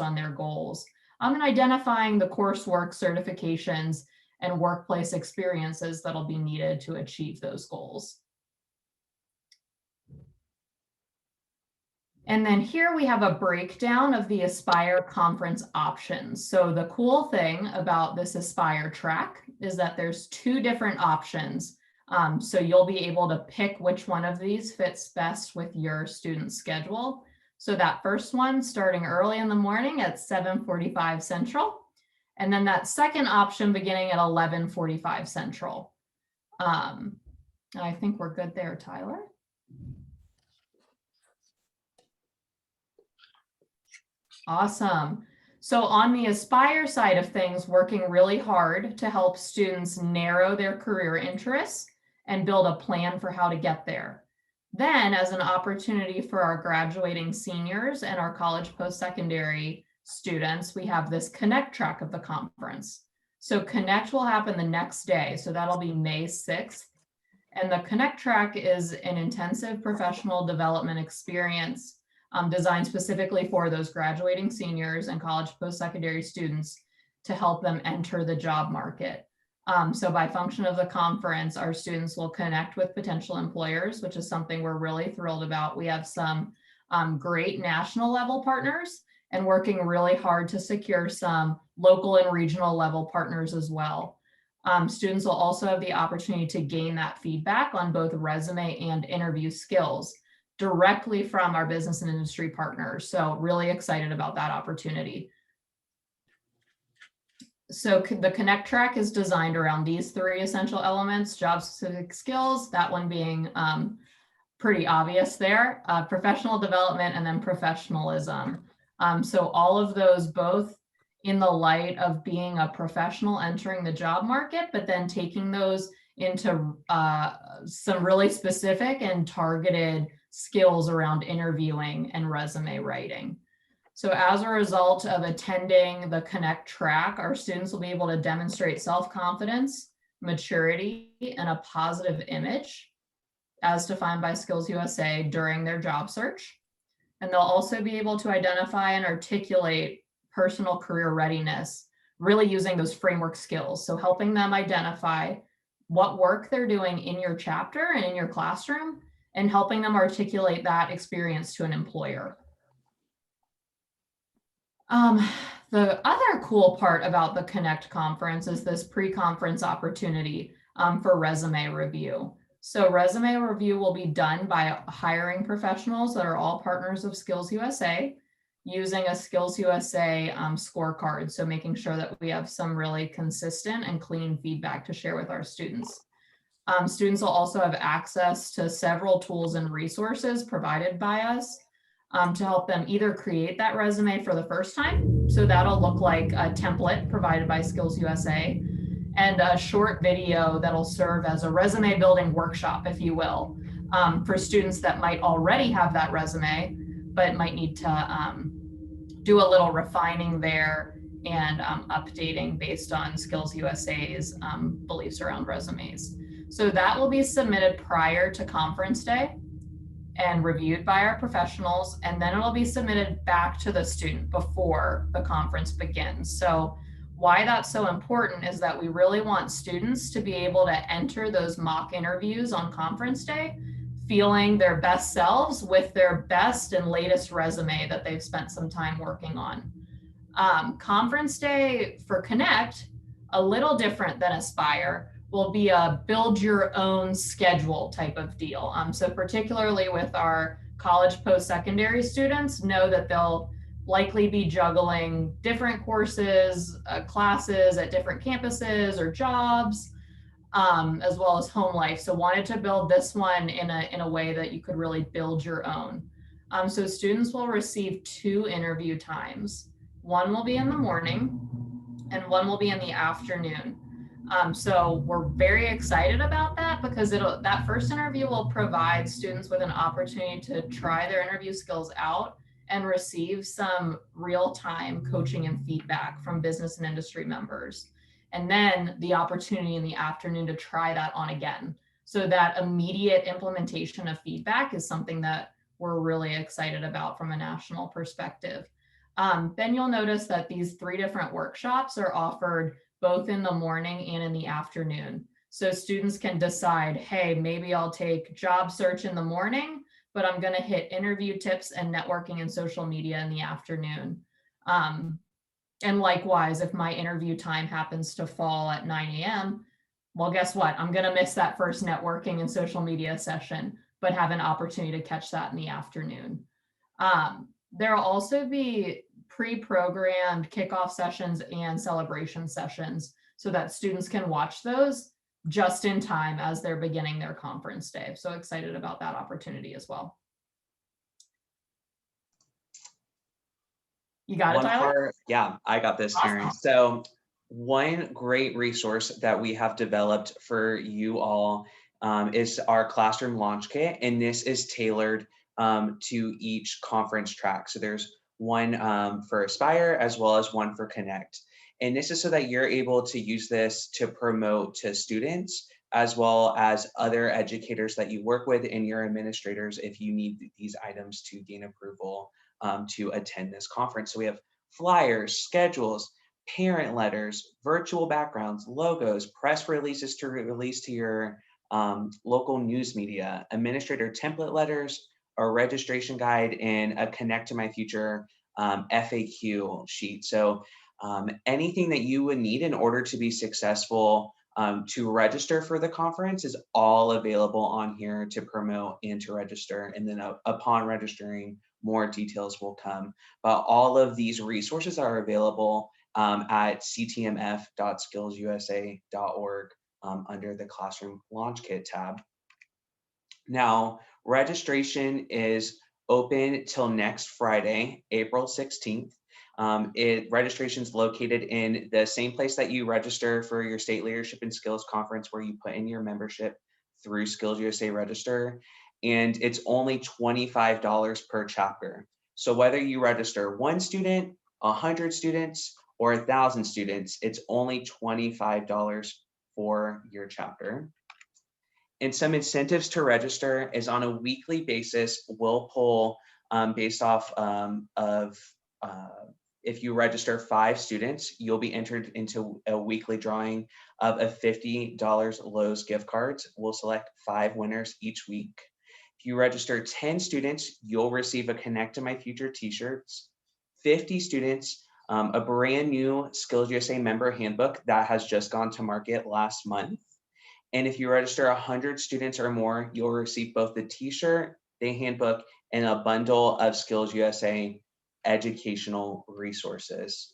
on their goals. And identifying the coursework, certifications, and workplace experiences that'll be needed to achieve those goals. And then here we have a breakdown of the Aspire conference options. So the cool thing about this Aspire track is that there's 2 different options. So you'll be able to pick which one of these fits best with your student schedule. So that first one starting early in the morning at 7:45 Central. And then that second option beginning at 11:45 Central. I think we're good there, Tyler. Awesome. So on the Aspire side of things, working really hard to help students narrow their career interests and build a plan for how to get there. Then, as an opportunity for our graduating seniors and our college post-secondary students, we have this Connect track of the conference. So Connect will happen the next day. So that'll be May 6th. And the Connect track is an intensive professional development experience designed specifically for those graduating seniors and college post-secondary students to help them enter the job market. So by function of the conference, our students will connect with potential employers, which is something we're really thrilled about. We have some great national level partners and working really hard to secure some local and regional level partners as well. Students will also have the opportunity to gain that feedback on both resume and interview skills directly from our business and industry partners. So really excited about that opportunity. So the Connect track is designed around these 3 essential elements: job-specific skills, that one being pretty obvious there, professional development, and then professionalism. So all of those both in the light of being a professional entering the job market, but then taking those into some really specific and targeted skills around interviewing and resume writing. So as a result of attending the Connect track, our students will be able to demonstrate self-confidence, maturity, and a positive image as defined by Skills USA during their job search. And they'll also be able to identify and articulate personal career readiness, really using those framework skills. So helping them identify what work they're doing in your chapter and in your classroom, and helping them articulate that experience to an employer. The other cool part about the Connect conference is this pre-conference opportunity for resume review. So resume review will be done by hiring professionals that are all partners of Skills USA, using a Skills USA scorecard. So making sure that we have some really consistent and clean feedback to share with our students. Students will also have access to several tools and resources provided by us to help them either create that resume for the first time. So that'll look like a template provided by Skills USA, and a short video that'll serve as a resume building workshop, if you will, for students that might already have that resume, but might need to do a little refining there and updating based on Skills USA's beliefs around resumes. So that will be submitted prior to conference day and reviewed by our professionals, and then it'll be submitted back to the student before the conference begins. So why that's so important is that we really want students to be able to enter those mock interviews on conference day feeling their best selves with their best and latest resume that they've spent some time working on. Conference day for Connect, a little different than Aspire, will be a build your own schedule type of deal. So particularly with our college post-secondary students, know that they'll likely be juggling different courses, classes at different campuses or jobs, as well as home life. So wanted to build this one in a way that you could really build your own. So students will receive 2 interview times. One will be in the morning and one will be in the afternoon. So we're very excited about that because that first interview will provide students with an opportunity to try their interview skills out and receive some real-time coaching and feedback from business and industry members. And then the opportunity in the afternoon to try that on again. So that immediate implementation of feedback is something that we're really excited about from a national perspective. then you'll notice that these 3 different workshops are offered both in the morning and in the afternoon. So students can decide, hey, maybe I'll take job search in the morning, but I'm going to hit interview tips and networking and social media in the afternoon. And likewise, if my interview time happens to fall at 9 a.m., well, guess what? I'm going to miss that first networking and social media session, but have an opportunity to catch that in the afternoon. There'll also be pre-programmed kickoff sessions and celebration sessions so that students can watch those just in time as they're beginning their conference day. So excited about that opportunity as well. You got it, Tyler? Yeah, I got this, Karen. Awesome. So one great resource that we have developed for you all is our classroom launch kit, and this is tailored to each conference track. So there's one for Aspire as well as one for Connect. And this is so that you're able to use this to promote to students as well as other educators that you work with and your administrators if you need these items to gain approval to attend this conference. So we have flyers, schedules, parent letters, virtual backgrounds, logos, press releases to release to your local news media, administrator template letters, a registration guide, and a Connect to My Future FAQ sheet. So anything that you would need in order to be successful to register for the conference is all available on here to promote and to register. And then upon registering, more details will come. But all of these resources are available at ctmf.skillsusa.org under the Classroom Launch Kit tab. Now, registration is open till next Friday, April 16th. Registration is located in the same place that you register for your State Leadership and Skills Conference, where you put in your membership through Skills USA Register, and it's only $25 per chapter. So whether you register 1 student, 100 students, or 1,000 students, it's only $25 for your chapter. And some incentives to register is on a weekly basis. We'll pull based off if you register 5 students, you'll be entered into a weekly drawing of a $50 Lowe's gift cards. We'll select 5 winners each week. If you register 10 students, you'll receive a Connect to My Future t-shirts. 50 students, a brand new Skills USA member handbook that has just gone to market last month. And if you register 100 students or more, you'll receive both the t-shirt, the handbook, and a bundle of Skills USA educational resources.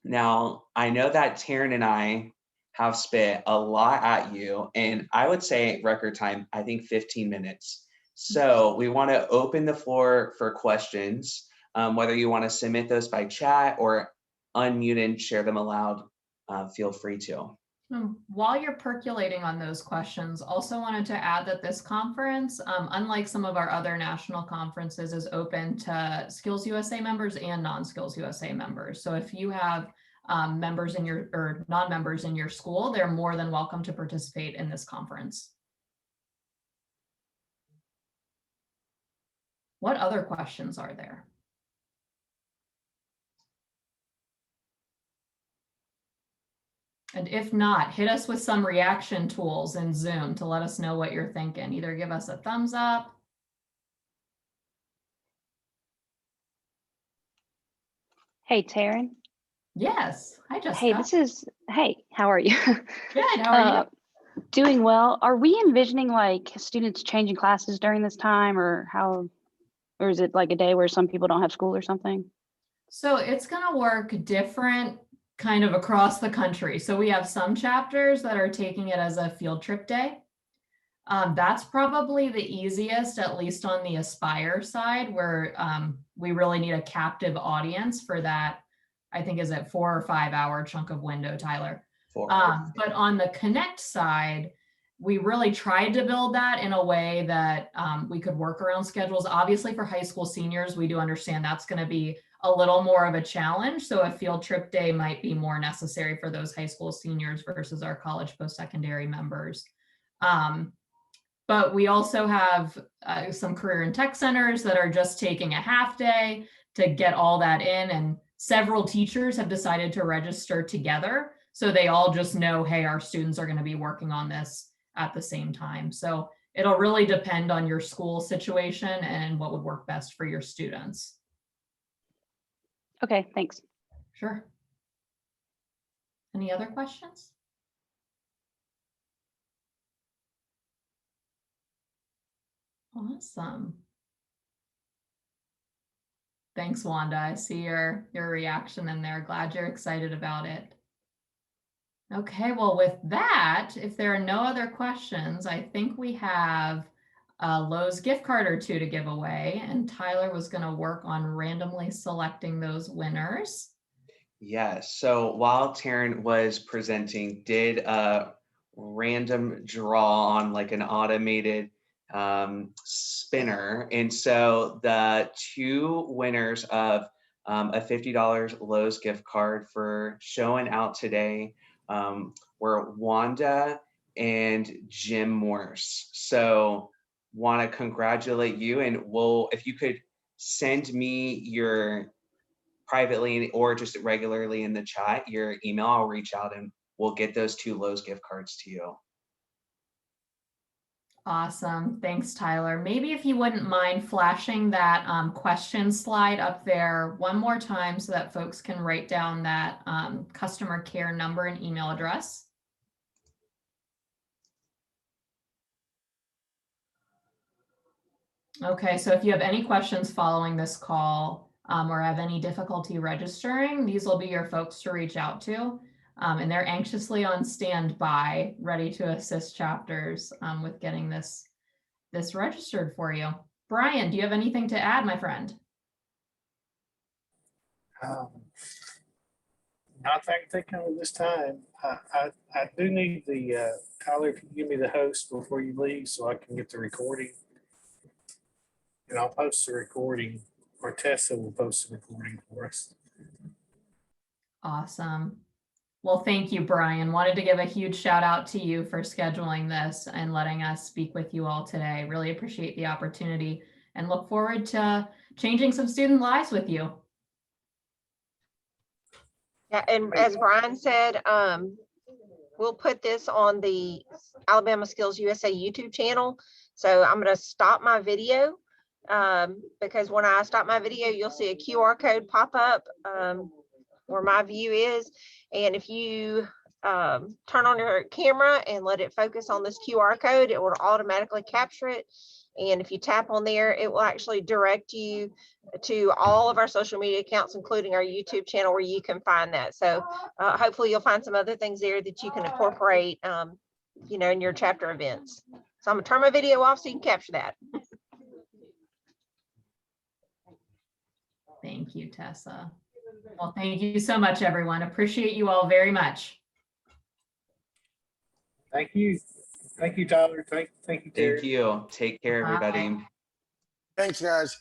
Now, I know that Taryn and I have spit a lot at you, and I would say record time, I think 15 minutes. So we want to open the floor for questions, whether you want to submit those by chat or unmute and share them aloud, feel free to. While you're percolating on those questions, also wanted to add that this conference, unlike some of our other national conferences, is open to Skills USA members and non-Skills USA members. So if you have members in your or non-members in your school, they're more than welcome to participate in this conference. What other questions are there? And if not, hit us with some reaction tools in Zoom to let us know what you're thinking. Either give us a thumbs up. Hey, Taryn. Yes. Hi, Jessica. Hey, how are you? Good. How are you? Doing well. Are we envisioning like students changing classes during this time, or is it like a day where some people don't have school or something? So it's going to work different kind of across the country. So we have some chapters that are taking it as a field trip day. That's probably the easiest, at least on the Aspire side, where we really need a captive audience for that. I think is it 4 or 5 hour chunk of window, Tyler. But on the Connect side, we really tried to build that in a way that we could work around schedules. Obviously, for high school seniors, we do understand that's going to be a little more of a challenge. So a field trip day might be more necessary for those high school seniors versus our college post-secondary members. But we also have some career and tech centers that are just taking a half day. to get all that in, and several teachers have decided to register together. So they all just know, hey, our students are going to be working on this at the same time. So it'll really depend on your school situation and what would work best for your students. Okay, thanks. Sure. Any other questions? Awesome. Thanks, Wanda. I see your reaction in there. Glad you're excited about it. Okay, well, with that, if there are no other questions, I think we have a Lowe's gift card or two to give away, and Tyler was going to work on randomly selecting those winners. Yes. So while Taryn was presenting, did a random draw on like an automated spinner. And so the two winners of a $50 Lowe's gift card for showing out today were Wanda and Jim Morse. So want to congratulate you, and if you could send me your privately or just regularly in the chat, your email, I'll reach out and we'll get those two Lowe's gift cards to you. Awesome. Thanks, Tyler. Maybe if you wouldn't mind flashing that question slide up there one more time so that folks can write down that customer care number and email address. Okay, so if you have any questions following this call or have any difficulty registering, these will be your folks to reach out to. And they're anxiously on standby, ready to assist chapters with getting this registered for you. Brian, do you have anything to add, my friend? Not that I can think of this time. I do need the, Tyler, if you give me the host before you leave so I can get the recording. And I'll post the recording, or Tessa will post the recording for us. Awesome. Well, thank you, Brian. Wanted to give a huge shout out to you for scheduling this and letting us speak with you all today. Really appreciate the opportunity and look forward to changing some student lives with you. Yeah, and as Brian said, we'll put this on the Alabama Skills USA YouTube channel. So I'm going to stop my video because when I stop my video, you'll see a QR code pop up where my view is. And if you turn on your camera and let it focus on this QR code, it will automatically capture it. And if you tap on there, it will actually direct you to all of our social media accounts, including our YouTube channel, where you can find that. So hopefully you'll find some other things there that you can incorporate, in your chapter events. So I'm gonna turn my video off so you can capture that. Thank you, Tessa. Well, thank you so much, everyone. Appreciate you all very much. Thank you. Thank you, Tyler. Thank you, Terry. Thank you. Take care, everybody. Bye. Thanks, guys.